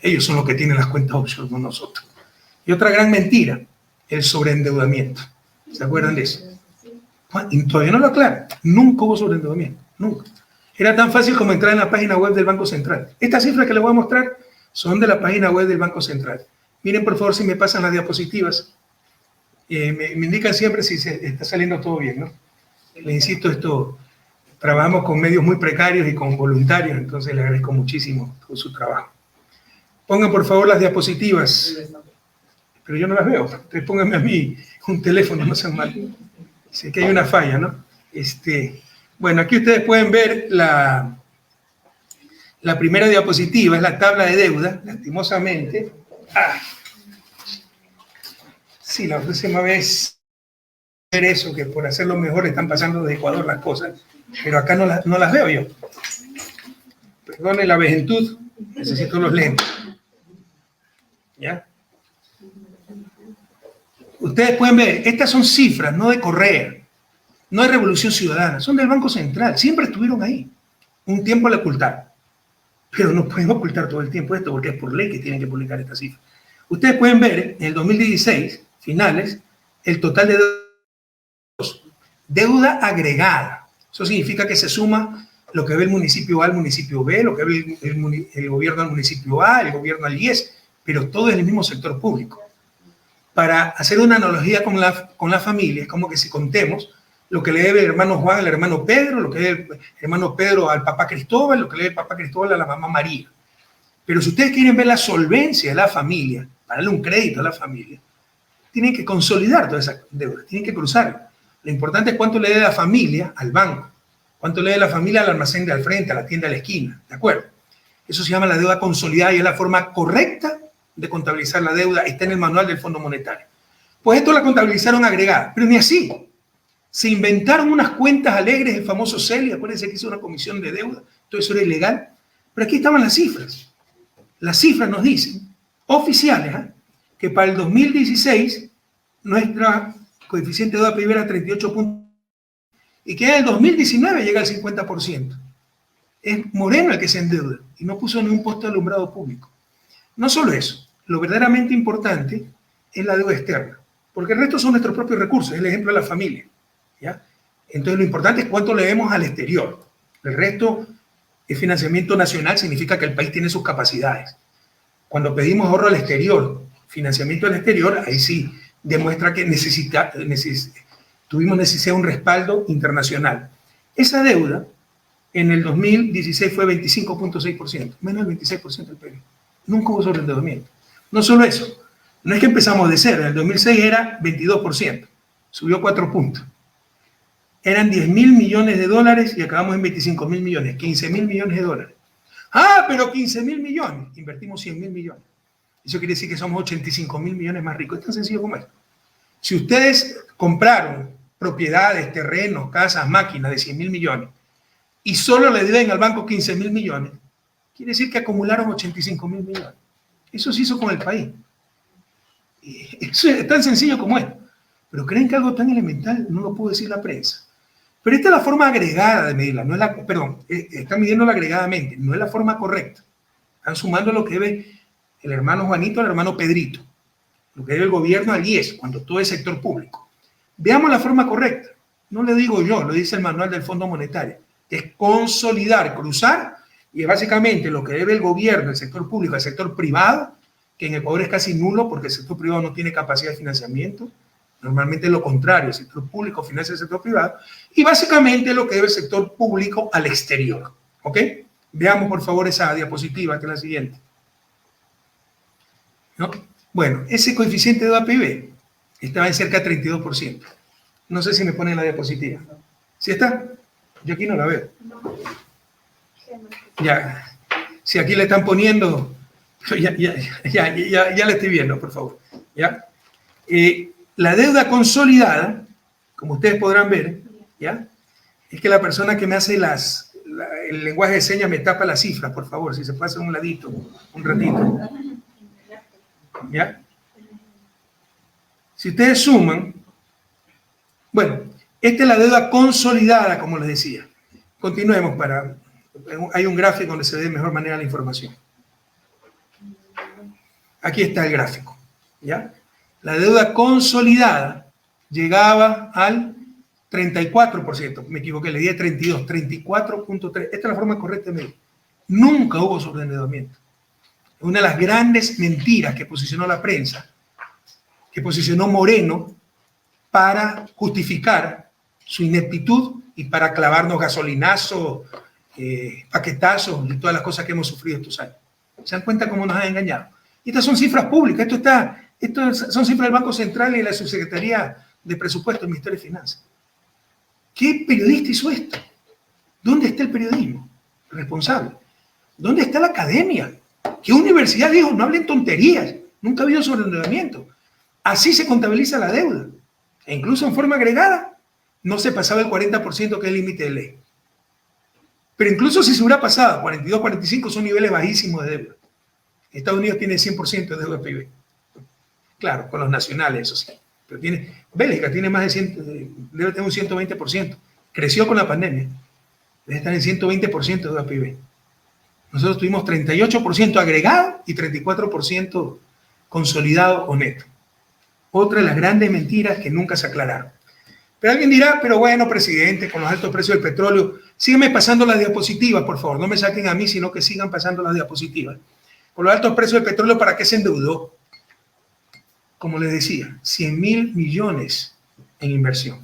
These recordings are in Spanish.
Ellos son los que tienen las cuentas offshore, no nosotros. Y otra gran mentira, el sobreendeudamiento. ¿Se acuerdan de eso? Y todavía no lo aclaro. Nunca hubo sobreendeudamiento. Nunca. Era tan fácil como entrar en la página web del Banco Central. Estas cifras que les voy a mostrar son de la página web del Banco Central. Miren, por favor, si me pasan las diapositivas. Me indican siempre si está saliendo todo bien, ¿no? Les insisto, esto, trabajamos con medios muy precarios y con voluntarios, entonces les agradezco muchísimo todo su trabajo. Pongan, por favor, las diapositivas. Pero yo no las veo. Entonces pónganme a mí un teléfono, no sean mal. Sé que hay una falla, ¿no? Bueno, aquí ustedes pueden ver la primera diapositiva, es la tabla de deuda, lastimosamente. Sí, la próxima vez ver eso, que por hacerlo mejor están pasando de Ecuador las cosas, pero acá no las veo yo. Perdone la vejentud, necesito los lentes. ¿Ya? Ustedes pueden ver, estas son cifras, no de Correa, no de Revolución Ciudadana, son del Banco Central, siempre estuvieron ahí. Un tiempo la ocultaron, pero no pueden ocultar todo el tiempo esto, porque es por ley que tienen que publicar estas cifras. Ustedes pueden ver, en el 2016, finales, el total de deuda agregada. Eso significa que se suma lo que ve el municipio A al municipio B, lo que ve el gobierno al municipio A, el gobierno al IES, pero todo es el mismo sector público. Para hacer una analogía con la familia, es como que si contemos lo que le debe el hermano Juan al hermano Pedro, lo que debe el hermano Pedro al papá Cristóbal, lo que le debe el papá Cristóbal a la mamá María. Pero si ustedes quieren ver la solvencia de la familia, para darle un crédito a la familia, tienen que consolidar toda esa deuda, tienen que cruzarla. Lo importante es cuánto le debe la familia al banco, cuánto le debe la familia al almacén de al frente, a la tienda de la esquina, ¿de acuerdo? Eso se llama la deuda consolidada y es la forma correcta de contabilizar la deuda, está en el manual del Fondo Monetario. Pues esto la contabilizaron agregada, pero ni así. Se inventaron unas cuentas alegres, el famoso CELI, acuérdense que hizo una comisión de deuda, todo eso era ilegal, pero aquí estaban las cifras. Las cifras nos dicen, oficiales, que para el 2016 nuestra coeficiente de deuda PIB era 38 puntos y que en el 2019 llega al 50%. Es Moreno el que se endeuda y no puso ni un poste de alumbrado público. No solo eso, lo verdaderamente importante es la deuda externa, porque el resto son nuestros propios recursos, es el ejemplo de la familia, ¿ya? Entonces lo importante es cuánto le debemos al exterior. El resto es financiamiento nacional, significa que el país tiene sus capacidades. Cuando pedimos ahorro al exterior, financiamiento al exterior, ahí sí demuestra que tuvimos necesidad de un respaldo internacional. Esa deuda en el 2016 fue 25.6%, menos del 26% del PIB. Nunca hubo sobreendeudamiento. No solo eso, no es que empezamos de cero, en el 2006 era 22%, subió 4 puntos. Eran 10.000 millones de dólares y acabamos en 25.000 millones, 15.000 millones de dólares. Pero 15.000 millones, invertimos 100.000 millones. Eso quiere decir que somos 85.000 millones más ricos. Es tan sencillo como esto. Si ustedes compraron propiedades, terrenos, casas, máquinas de 100.000 millones y solo le deben al banco 15.000 millones, quiere decir que acumularon 85.000 millones. Eso se hizo con el país. Eso es tan sencillo como esto. Pero creen que algo tan elemental no lo pudo decir la prensa. Pero esta es la forma agregada de medirla. No es la, perdón, están midiéndola agregadamente. No es la forma correcta. Están sumando lo que debe el hermano Juanito al hermano Pedrito. Lo que debe el gobierno al IES, cuando todo es sector público. Veamos la forma correcta. No le digo yo, lo dice el manual del Fondo Monetario. Es consolidar, cruzar, y es básicamente lo que debe el gobierno, el sector público, el sector privado, que en Ecuador es casi nulo porque el sector privado no tiene capacidad de financiamiento. Normalmente es lo contrario, el sector público financia el sector privado, y básicamente lo que debe el sector público al exterior. ¿Ok? Veamos por favor esa diapositiva, que es la siguiente. ¿No? Bueno, ese coeficiente de deuda PIB estaba en cerca de 32%. No sé si me ponen la diapositiva. ¿Sí está? Yo aquí no la veo. Ya. Si aquí le están poniendo, ya la estoy viendo, por favor. ¿Ya? La deuda consolidada, como ustedes podrán ver, ¿ya? Es que la persona que me hace el lenguaje de señas me tapa las cifras, por favor, si se pasa un ladito, un ratito. ¿Ya? Si ustedes suman, bueno, esta es la deuda consolidada, como les decía. Continuemos hay un gráfico donde se ve de mejor manera la información. Aquí está el gráfico, ¿ya? La deuda consolidada llegaba al 34%, me equivoqué, le di a 32, 34.3. Esta es la forma correcta de medir. Nunca hubo sobreendeudamiento. Una de las grandes mentiras que posicionó la prensa, que posicionó Moreno para justificar su ineptitud y para clavarnos gasolinazos, paquetazos y todas las cosas que hemos sufrido estos años. ¿Se dan cuenta cómo nos han engañado? Y estas son cifras públicas, esto son cifras del Banco Central y de la Subsecretaría de Presupuesto del Ministerio de Finanzas. ¿Qué periodista hizo esto? ¿Dónde está el periodismo responsable? ¿Dónde está la academia? ¿Qué universidad dijo? No hablen tonterías. Nunca ha habido sobreendeudamiento. Así se contabiliza la deuda. E incluso en forma agregada no se pasaba el 40% que es el límite de ley. Pero incluso si se hubiera pasado, 42, 45 son niveles bajísimos de deuda. Estados Unidos tiene 100% de deuda PIB. Claro, con los nacionales, eso sí. Pero Bélgica tiene más de 100, debe tener un 120%. Creció con la pandemia. Debe estar en 120% de deuda PIB. Nosotros tuvimos 38% agregado y 34% consolidado o neto. Otra de las grandes mentiras que nunca se aclararon. Pero alguien dirá, pero bueno, presidente, con los altos precios del petróleo, sígueme pasando las diapositivas, por favor. No me saquen a mí, sino que sigan pasando las diapositivas. Con los altos precios del petróleo, ¿para qué se endeudó? Como les decía, 100.000 millones en inversión,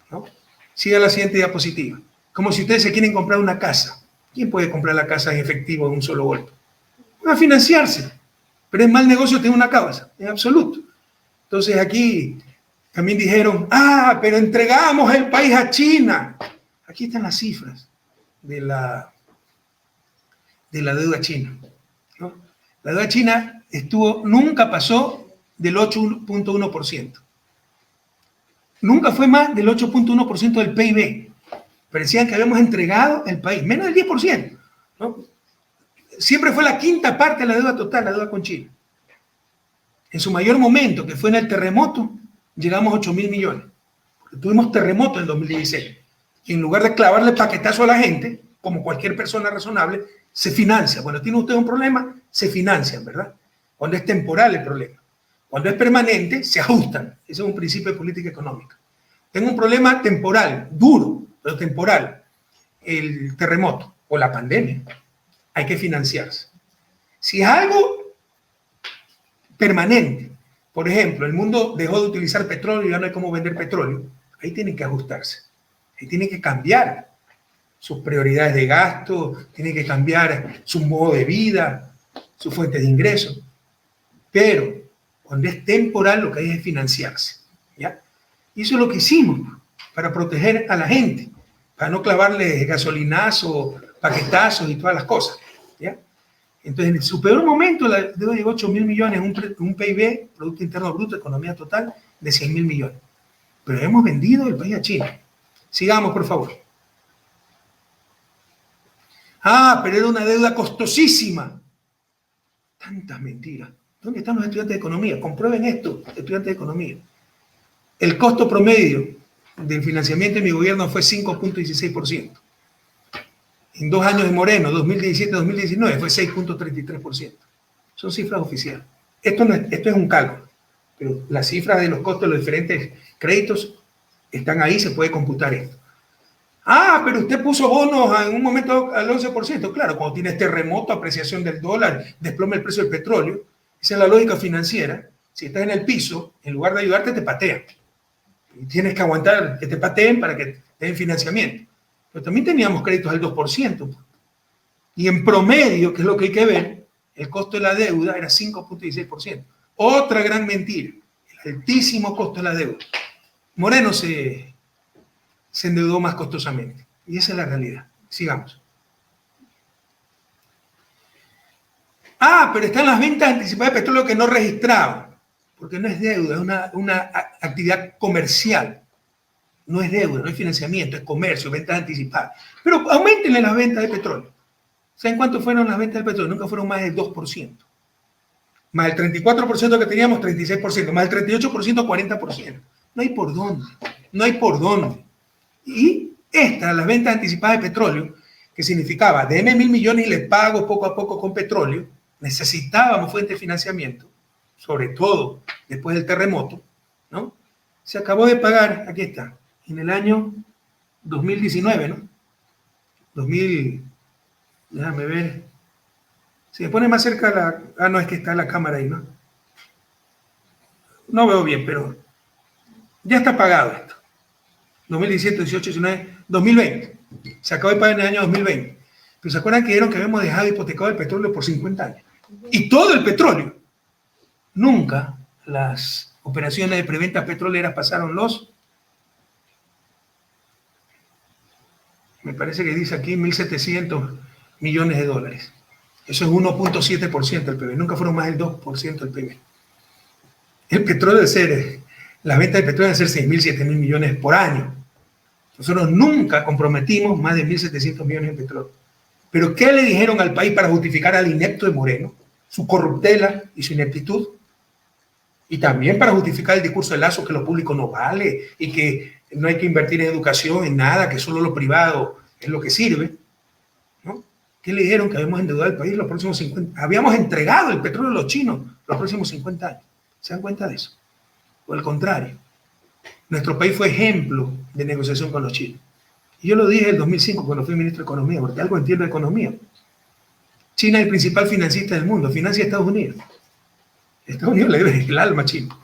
¿no? Siga la siguiente diapositiva. Como si ustedes se quieren comprar una casa. ¿Quién puede comprar la casa en efectivo en un solo golpe? Va a financiarse. Pero es mal negocio tener una casa, en absoluto. Entonces aquí también dijeron, pero entregamos el país a China. Aquí están las cifras de la deuda china, ¿no? La deuda china nunca pasó del 8.1%. Nunca fue más del 8.1% del PIB. Parecían que habíamos entregado el país, menos del 10%, ¿no? Siempre fue la quinta parte de la deuda total, la deuda con China. En su mayor momento, que fue en el terremoto, llegamos a 8.000 millones. Porque tuvimos terremoto en 2016. Y en lugar de clavarle paquetazo a la gente, como cualquier persona razonable, se financia. Cuando tiene usted un problema, se financian, ¿verdad? Cuando es temporal el problema. Cuando es permanente, se ajustan. Ese es un principio de política económica. Tengo un problema temporal, duro, pero temporal. El terremoto o la pandemia. Hay que financiarse. Si es algo permanente, por ejemplo, el mundo dejó de utilizar petróleo y ya no hay cómo vender petróleo, ahí tienen que ajustarse. Ahí tienen que cambiar sus prioridades de gasto, tienen que cambiar su modo de vida, su fuente de ingresos. Pero cuando es temporal, lo que hay es financiarse, ¿ya? Y eso es lo que hicimos para proteger a la gente, para no clavarle gasolinazos, paquetazos y todas las cosas, ¿ya? Entonces, en su peor momento, la deuda llegó a 8.000 millones, un PIB, Producto Interno Bruto, economía total, de 100.000 millones. Pero hemos vendido el país a China. Sigamos, por favor. Pero era una deuda costosísima. Tantas mentiras. ¿Dónde están los estudiantes de economía? Comprueben esto, estudiantes de economía. El costo promedio del financiamiento de mi gobierno fue 5.16%. En 2 años de Moreno, 2017-2019, fue 6.33%. Son cifras oficiales. Esto es un cálculo, pero las cifras de los costos de los diferentes créditos están ahí, se puede computar esto. Pero usted puso bonos en un momento al 11%. Claro, cuando tienes terremoto, apreciación del dólar, desplome el precio del petróleo, esa es la lógica financiera. Si estás en el piso, en lugar de ayudarte, te patean. Y tienes que aguantar que te pateen para que te den financiamiento. Pero también teníamos créditos al 2%. Y en promedio, que es lo que hay que ver, el costo de la deuda era 5.16%. Otra gran mentira, el altísimo costo de la deuda. Moreno se endeudó más costosamente. Y esa es la realidad. Sigamos. Pero están las ventas anticipadas de petróleo que no registraban. Porque no es deuda, es una actividad comercial. No es deuda, no es financiamiento, es comercio, ventas anticipadas. Pero aumentenle las ventas de petróleo. ¿Saben cuánto fueron las ventas del petróleo? Nunca fueron más del 2%. Más el 34% que teníamos, 36%. Más el 38%, 40%. No hay por dónde. No hay por dónde. Y las ventas anticipadas de petróleo, que significaba, deme 1.000 millones y les pago poco a poco con petróleo, necesitábamos fuente de financiamiento. sobre todo después del terremoto, ¿no? Se acabó de pagar, aquí está, en el año 2019, ¿no? 2000, déjame ver. Si me pone más cerca la... Ah, no, es que está la cámara ahí, ¿no? No veo bien, pero ya está pagado esto. 2017, 18, 19, 2020. Se acabó de pagar en el año 2020. Pero ¿se acuerdan que dijeron que habíamos dejado hipotecado el petróleo por 50 años? Y todo el petróleo. Nunca las operaciones de preventa petroleras pasaron los... Me parece que dice aquí 1.700 millones de dólares. Eso es 1.7% del PIB. Nunca fueron más del 2% del PIB. El petróleo debe ser, las ventas de petróleo deben ser 6.000, 7.000 millones por año. Nosotros nunca comprometimos más de 1.700 millones de petróleo. ¿Pero qué le dijeron al país para justificar al inepto de Moreno, su corruptela y su ineptitud? Y también para justificar el discurso de Lazo que lo público no vale y que no hay que invertir en educación, en nada, que solo lo privado es lo que sirve, ¿no? ¿Qué le dijeron? Que habíamos endeudado al país los próximos 50 años. Habíamos entregado el petróleo a los chinos los próximos 50 años. ¿Se dan cuenta de eso? O al contrario, nuestro país fue ejemplo de negociación con los chinos. Y yo lo dije en el 2005 cuando fui ministro de Economía, porque algo entiendo de economía. China es el principal financista del mundo, financia a Estados Unidos. Estados Unidos le debe el alma a China.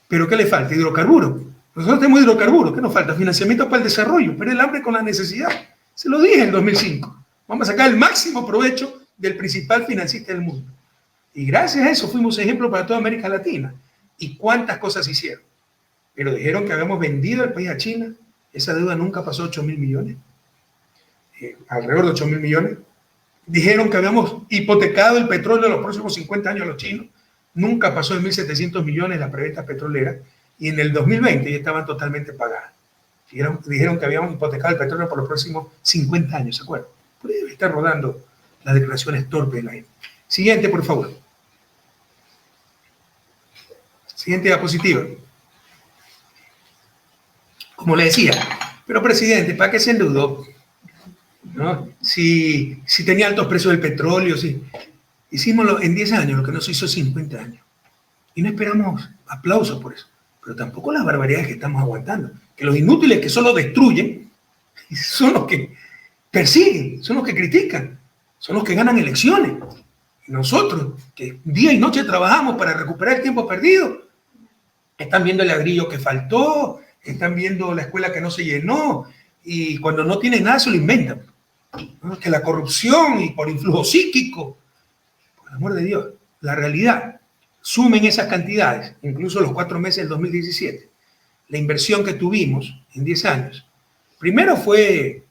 ¿Pero qué le falta? Hidrocarburos. Nosotros tenemos hidrocarburos. ¿Qué nos falta? Financiamiento para el desarrollo, pero el hambre con la necesidad. Se lo dije en el 2005. Vamos a sacar el máximo provecho del principal financista del mundo. Y gracias a eso fuimos ejemplo para toda América Latina. ¿Y cuántas cosas hicieron? Pero dijeron que habíamos vendido el país a China. Esa deuda nunca pasó a 8.000 millones. Alrededor de 8.000 millones. Dijeron que habíamos hipotecado el petróleo los próximos 50 años a los chinos. Nunca pasó de 1.700 millones la preventa petrolera. Y en el 2020 ya estaban totalmente pagadas. Dijeron que habíamos hipotecado el petróleo por los próximos 50 años, ¿se acuerdan? Por ahí debe estar rodando las declaraciones torpes de la gente. Siguiente, por favor. Siguiente diapositiva. Como le decía, pero presidente, ¿para qué se endeudó? ¿No? Si tenía altos precios del petróleo, si hicimos en 10 años lo que no se hizo en 50 años. Y no esperamos aplausos por eso. Pero tampoco las barbaridades que estamos aguantando. Que los inútiles que solo destruyen son los que persiguen, son los que critican, son los que ganan elecciones. Y nosotros, que día y noche trabajamos para recuperar el tiempo perdido, están viendo el ladrillo que faltó, están viendo la escuela que no se llenó, y cuando no tienen nada se lo inventan. ¿No? Que la corrupción y por influjo psíquico, por el amor de Dios, la realidad, sumen esas cantidades, incluso los 4 meses del 2017, la inversión que tuvimos en 10 años, primero fue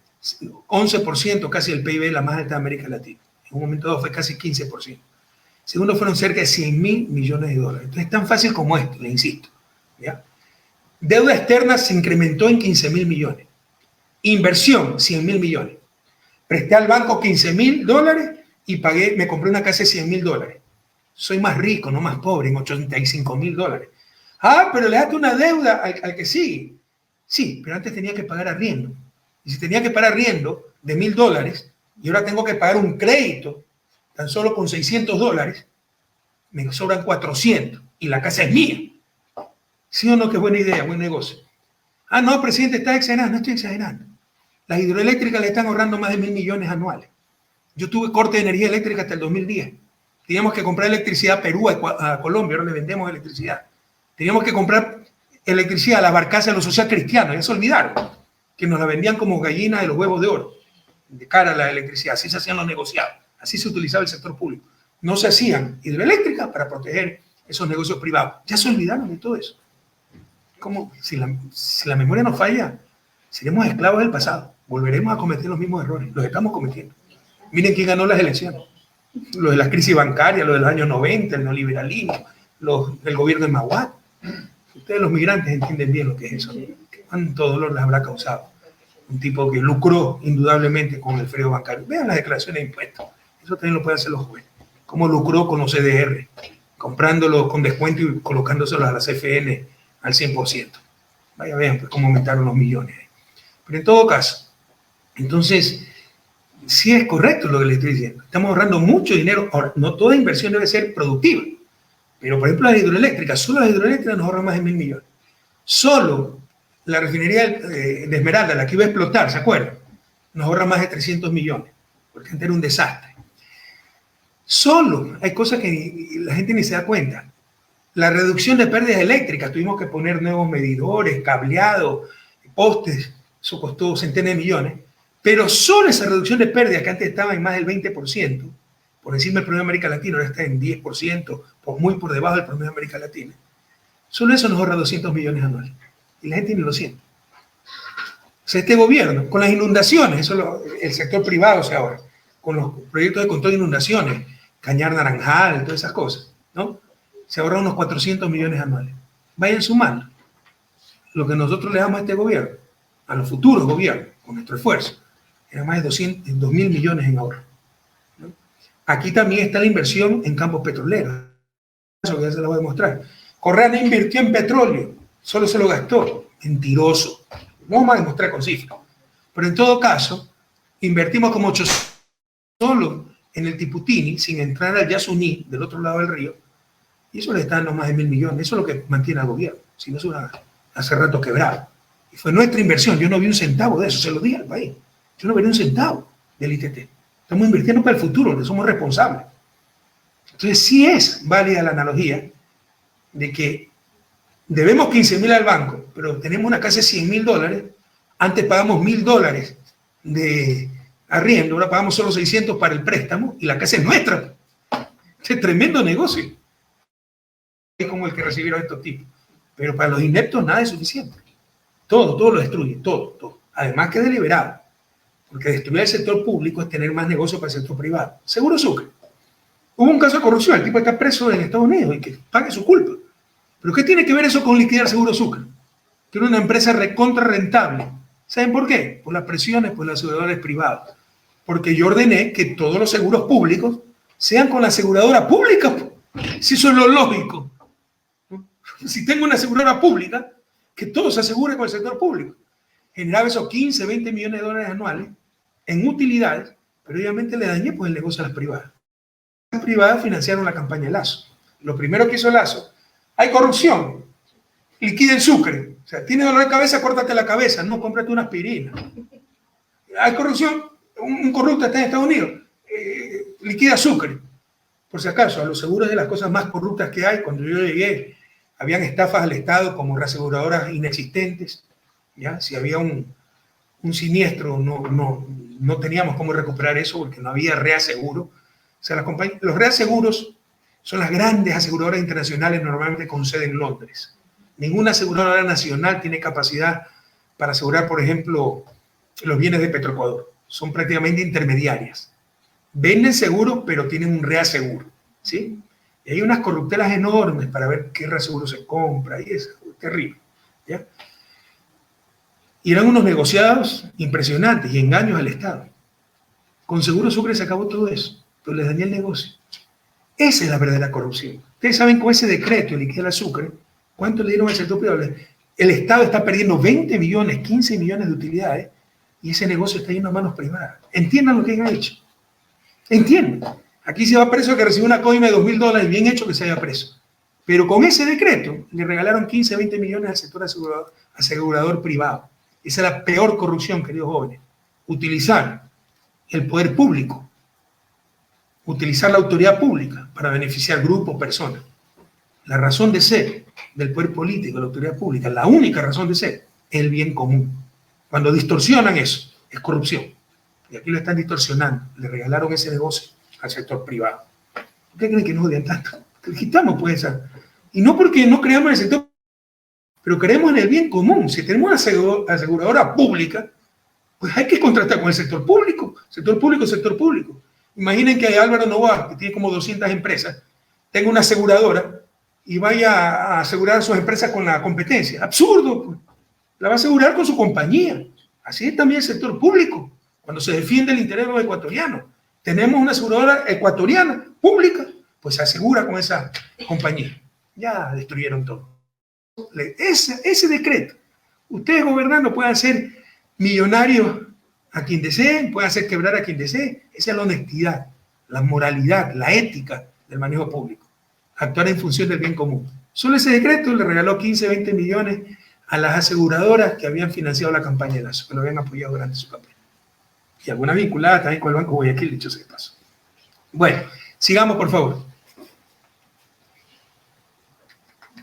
11%, casi el PIB, la más alta de América Latina. En un momento dado fue casi 15%. Segundo, fueron cerca de 100.000 millones de dólares. Entonces, es tan fácil como esto, le insisto. ¿Ya? Deuda externa se incrementó en 15.000 millones. Inversión, 100.000 millones. Presté al banco 15.000 dólares y me compré una casa de 100.000 dólares. Soy más rico, no más pobre, en 85.000 dólares. Ah, pero le daste una deuda al que sigue. Sí, pero antes tenía que pagar arriendo. Y si tenía que pagar arriendo de 1.000 dólares y ahora tengo que pagar un crédito tan solo con 600 dólares, me sobran 400 y la casa es mía. ¿Sí o no? Qué buena idea, buen negocio. Ah, no, presidente, está exagerando. No estoy exagerando. Las hidroeléctricas le están ahorrando más de 1.000 millones anuales. Yo tuve corte de energía eléctrica hasta el 2010. Teníamos que comprar electricidad a Perú, a Colombia, ahora le vendemos electricidad. Teníamos que comprar electricidad a la barcaza de los social cristianos, ya se olvidaron, que nos la vendían como gallina de los huevos de oro, de cara a la electricidad. Así se hacían los negociados, así se utilizaba el sector público. No se hacían hidroeléctricas para proteger esos negocios privados. Ya se olvidaron de todo eso. Como si la memoria nos falla, seremos esclavos del pasado. Volveremos a cometer los mismos errores. Los estamos cometiendo. Miren quién ganó las elecciones. Lo de la crisis bancaria, lo de los años 90, el neoliberalismo, el gobierno de Maguad. Ustedes los migrantes entienden bien lo que es eso. ¿Cuánto dolor les habrá causado? Un tipo que lucró indudablemente con el freno bancario. Vean las declaraciones de impuestos. Eso también lo pueden hacer los jueces. Cómo lucró con los CDR, comprándolos con descuento y colocándoselos a la CFN al 100%. Vaya, vean pues, cómo aumentaron los millones. Pero en todo caso, entonces, sí es correcto lo que le estoy diciendo. Estamos ahorrando mucho dinero. Ahora, no toda inversión debe ser productiva, Pero, por ejemplo, las hidroeléctricas, solo las hidroeléctricas nos ahorran más de 1.000 millones. Solo la refinería de Esmeralda, la que iba a explotar, ¿se acuerdan? Nos ahorra más de 300 millones, porque antes era un desastre. Solo hay cosas que la gente ni se da cuenta. La reducción de pérdidas eléctricas, tuvimos que poner nuevos medidores, cableado, postes, eso costó centenas de millones, pero solo esa reducción de pérdidas, que antes estaba en más del 20%, por encima del promedio de América Latina, ahora está en 10%, muy por debajo del promedio de América Latina, solo eso nos ahorra 200 millones anuales. Y la gente ni lo siente. O sea, este gobierno, con las inundaciones, eso el sector privado, o sea, ahora, con los proyectos de control de inundaciones, Cañar Naranjal, todas esas cosas, ¿no? Se ahorra unos 400 millones anuales. Vayan sumando lo que nosotros le damos a este gobierno, a los futuros gobiernos, con nuestro esfuerzo. Era más de 2.000 millones en ahorro, ¿no? Aquí también está la inversión en campos petroleros. Eso que ya se lo voy a demostrar. Correa no invirtió en petróleo, solo se lo gastó. Mentiroso. No vamos a demostrar con cifras. Pero en todo caso, invertimos como 800 solo en el Tiputini, sin entrar al Yasuní, del otro lado del río, y eso le está dando más de 1.000 millones. Eso es lo que mantiene al gobierno. Si no, se hubiera hace rato quebrado. Y fue nuestra inversión. Yo no vi un centavo de eso, se lo dije al país. Yo no vi un centavo del ITT. Estamos invirtiendo para el futuro, que somos responsables. Entonces, sí es válida la analogía de que debemos 15.000 al banco, pero tenemos una casa de $100.000. Antes pagamos $1.000 de arriendo, ahora pagamos solo 600 para el préstamo y la casa es nuestra. Es tremendo negocio. Es como el que recibieron estos tipos. Pero para los ineptos nada es suficiente. Todo lo destruye, todo. Además que es deliberado. Porque destruir el sector público es tener más negocio para el sector privado. Seguro Sucre. Hubo un caso de corrupción, el tipo está preso en Estados Unidos y que pague su culpa. ¿Pero qué tiene que ver eso con liquidar Seguro Sucre? Que era una empresa recontra rentable. ¿Saben por qué? Por las presiones por los aseguradores privados. Porque yo ordené que todos los seguros públicos sean con la aseguradora pública. Si eso es lo lógico. Si tengo una aseguradora pública, que todo se asegure con el sector público. Generaba esos 15, 20 millones de dólares anuales en utilidades, pero obviamente le dañé pues el negocio a las privadas. Las privadas financiaron la campaña de Lazo. Lo primero que hizo Lazo, hay corrupción, liquida el Sucre. O sea, tiene dolor de cabeza, córtate la cabeza, no, cómprate una aspirina. Hay corrupción, un corrupto está en Estados Unidos, liquida Sucre. Por si acaso, a los seguros de las cosas más corruptas que hay, cuando yo llegué, habían estafas al Estado como reaseguradoras inexistentes. ¿Ya? Si había un siniestro, no teníamos cómo recuperar eso porque no había reaseguro. O sea, los reaseguros son las grandes aseguradoras internacionales normalmente con sede en Londres. Ninguna aseguradora nacional tiene capacidad para asegurar, por ejemplo, los bienes de Petroecuador. Son prácticamente intermediarias. Venden seguros, pero tienen un reaseguro, ¿sí? Y hay unas corruptelas enormes para ver qué reaseguro se compra y es terrible, ¿ya? Y eran unos negociados impresionantes y engaños al Estado. Con Seguro Sucre se acabó todo eso, pero les dañé el negocio. Esa es la verdadera corrupción. Ustedes saben, con ese decreto de liquidar el Sucre, ¿cuánto le dieron al sector privado? El Estado está perdiendo 20 millones, 15 millones de utilidades y ese negocio está yendo a manos privadas. Entiendan lo que han hecho. Entiendan. Aquí se va preso el que recibe una coima de $2.000, bien hecho que se haya preso. Pero con ese decreto le regalaron 15, 20 millones al sector asegurador privado. Esa es la peor corrupción, queridos jóvenes. Utilizar el poder público, utilizar la autoridad pública para beneficiar grupos, personas. La razón de ser del poder político, la autoridad pública, la única razón de ser es el bien común. Cuando distorsionan eso, es corrupción. Y aquí lo están distorsionando. Le regalaron ese negocio al sector privado. ¿Por qué creen que nos odian tanto? Que quitamos pues esa. Y no porque no creamos en el sector, pero creemos en el bien común. Si tenemos una aseguradora pública, pues hay que contratar con el sector público. Sector público, sector público. Imaginen que Álvaro Novoa, que tiene como 200 empresas, tenga una aseguradora y vaya a asegurar sus empresas con la competencia. Absurdo, pues. La va a asegurar con su compañía. Así es también el sector público, cuando se defiende el interés de los ecuatorianos. Tenemos una aseguradora ecuatoriana, pública, pues se asegura con esa compañía. Ya destruyeron todo. Ese decreto, ustedes gobernando pueden hacer millonarios a quien deseen, pueden hacer quebrar a quien desee. Esa es la honestidad, la moralidad, la ética del manejo público. actuar en función del bien común. Solo ese decreto le regaló 15, 20 millones a las aseguradoras que habían financiado la campaña de Lazo, que lo habían apoyado durante su campaña. Y alguna vinculada también con el Banco Guayaquil, dicho sea de paso. Bueno, sigamos por favor.